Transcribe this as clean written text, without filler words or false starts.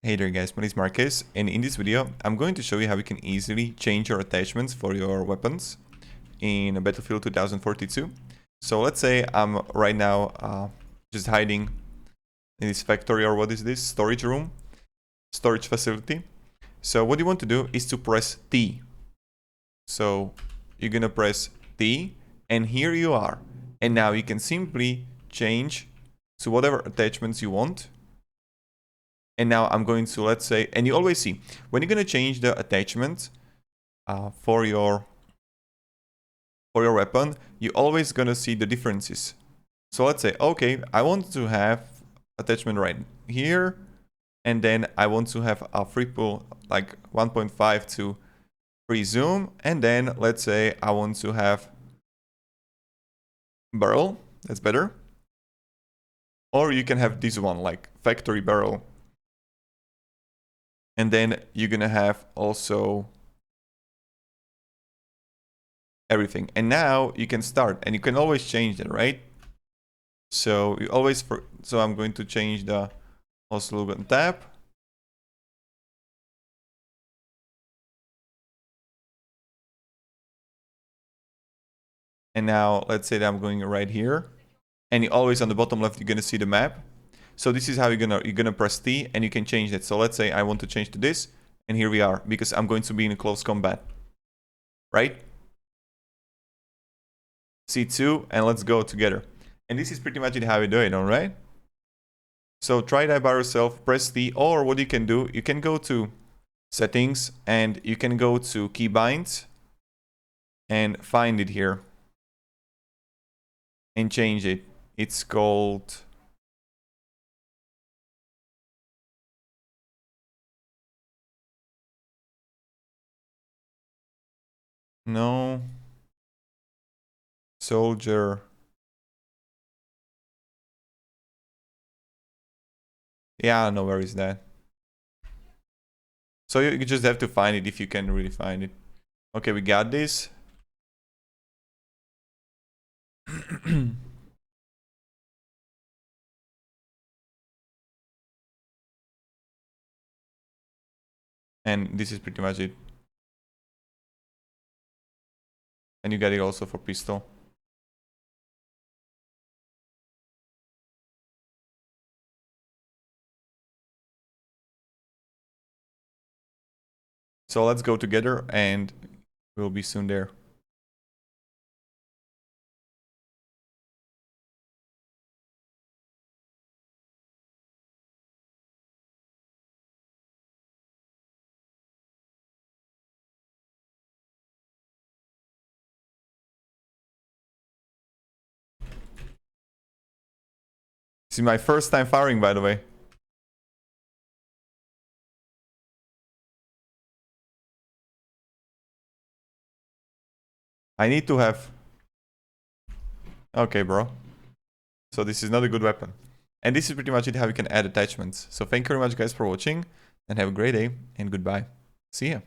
Hey there guys, my name is Marcus, and in this video I'm going to show you how you can easily change your attachments for your weapons in Battlefield 2042. So let's say I'm right now just hiding in this factory, or what is this? Storage room? Storage facility. So what you want to do is to press T. So you're gonna press T, and here you are. And now you can simply change to whatever attachments you want. And now I'm going to, let's say, and you always see, when you're going to change the attachment for your weapon, you're always going to see the differences. So let's say, okay, I want to have attachment right here, and then I want to have a free pull, like 1.5 to free zoom, and then let's say I want to have barrel, that's better. Or you can have this one, like factory barrel. And then you're gonna have also everything. And now you can start, and you can always change it, right? So you always, so I'm going to change the also logo and tab. And now let's say that I'm going right here, and you always on the bottom left, you're gonna see the map. So this is how you're gonna press T, and you can change it. So let's say I want to change to this, and here we are, because I'm going to be in a close combat, right? C2, and let's go together. And this is pretty much it how you do it, all right? So try that by yourself, press T, or what you can do, you can go to settings, and you can go to keybinds, and find it here, and change it. It's called... No. Soldier. Yeah, I don't know where is that. So you just have to find it if you can really find it. Okay, we got this. And this is pretty much it. And you got it also for pistol. So let's go together, and we'll be soon there. This is my first time firing, by the way. I need to have... Okay, bro. So this is not a good weapon. And this is pretty much it how you can add attachments. So thank you very much guys for watching, and have a great day, and goodbye. See ya.